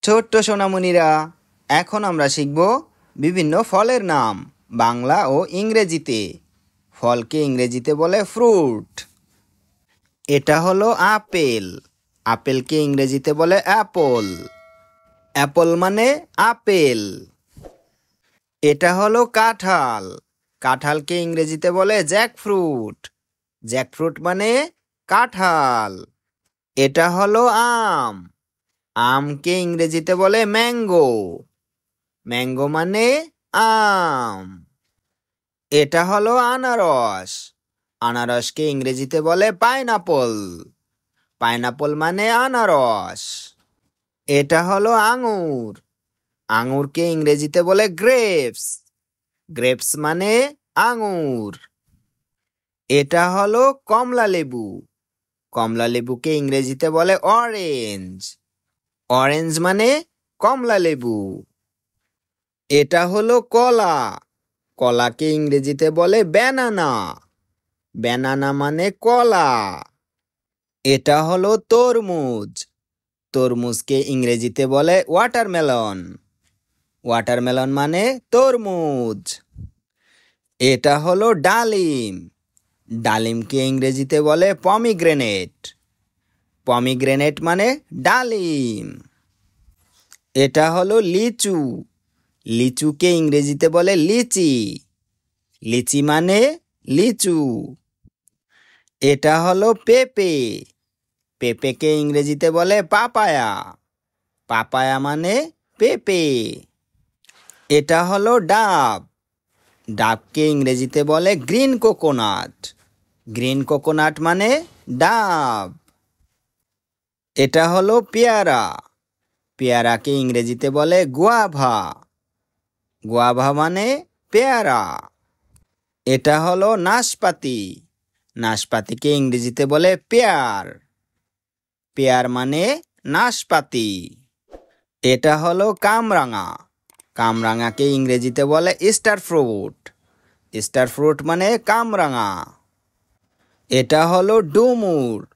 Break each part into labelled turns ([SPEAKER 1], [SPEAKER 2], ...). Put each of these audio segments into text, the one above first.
[SPEAKER 1] ছোট্ট সোনামণিরা, এখন আমরা শিখব বিভিন্ন ফলের নাম বাংলা ও ইংরেজিতে। ফলকে ইংরেজিতে বলে ফ্রুট। এটা হলো আপেল। আপেলকে ইংরেজিতে বলে অ্যাপল। অ্যাপল মানে আপেল। এটা হলো কাঁঠাল। কাঁঠালকে ইংরেজিতে বলে জ্যাকফ্রুট। জ্যাকফ্রুট মানে কাঁঠাল। এটা হলো আম। আমকে ইংরেজিতে বলে ম্যাঙ্গো। ম্যাঙ্গো মানে আম। এটা হলো আনারস। আনারসকে ইংরেজিতে বলে পাইনাপল। পাইনাপল মানে আনারস। এটা হলো আঙুর। আঙুরকে ইংরেজিতে বলে গ্রেপস। গ্রেপস মানে আঙুর। এটা হলো কমলা লেবু। কমলা লেবুকে ইংরেজিতে বলে অরেঞ্জ। অরেঞ্জ মানে কমলা লেবু। এটা হলো কলা। কলাকে ইংরেজিতে বলে ব্যানানা। ব্যানানা মানে কলা। এটা হলো তরমুজ। তরমুজকে ইংরেজিতে বলে ওয়াটারমেলন। ওয়াটারমেলন মানে তরমুজ। এটা হলো ডালিম। ডালিমকে ইংরেজিতে বলে পমিগ্রেনেট। পমিগ্রেনেট মানে ডালিম। এটা হলো লিচু। লিচুকে ইংরেজিতে বলে লিচি। লিচি মানে লিচু। এটা হলো পেঁপে। পেঁপেকে ইংরেজিতে বলে পাপায়া। পাপায়া মানে পেঁপে। এটা হলো ডাব। ডাবকে ইংরেজিতে বলে গ্রিন কোকোনাট। গ্রিন কোকোনাট মানে ডাব। এটা হলো পেয়ারা। পেয়ারাকে ইংরেজিতে বলে গুয়াভা। গুয়াভা মানে পেয়ারা। এটা হলো নাশপাতি। নাশপাতিকে ইংরেজিতে বলে পেয়ার। পেয়ার মানে নাশপাতি। এটা হলো কামরাঙা। কামরাঙাকে ইংরেজিতে বলে স্টার ফ্রুট। স্টার ফ্রুট মানে কামরাঙা। এটা হলো ডুমুর।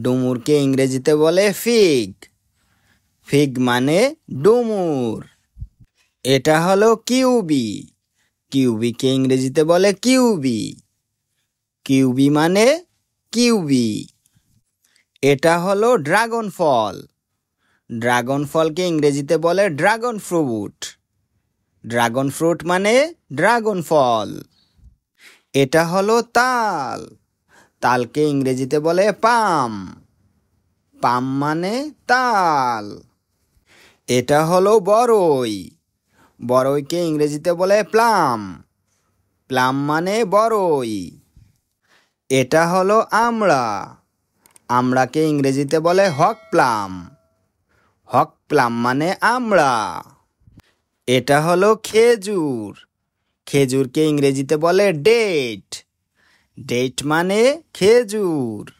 [SPEAKER 1] ডুমুরকে ইংরেজিতে বলে ফিগ। ফিগ মানে ডুমুর। এটা হলো কিউবি। কিউবিকে ইংরেজিতে বলে কিউবি। কিউবি মানে কিউবি। এটা হলো ড্রাগন ফল। ড্রাগন ফলকে ইংরেজিতে বলে ড্রাগন ফ্রুট। ড্রাগন ফ্রুট মানে ড্রাগন ফল। এটা হলো তাল। তালকে ইংরেজিতে বলে পাম। পাম মানে তাল। এটা হলো বরই। বরইকে ইংরেজিতে বলে প্লাম। প্লাম মানে বরই। এটা হলো আমড়া। আমড়াকে ইংরেজিতে বলে হক প্লাম। হক প্লাম মানে আমড়া। এটা হলো খেজুর। খেজুরকে ইংরেজিতে বলে ডেট। ডেট মানে খেজুর।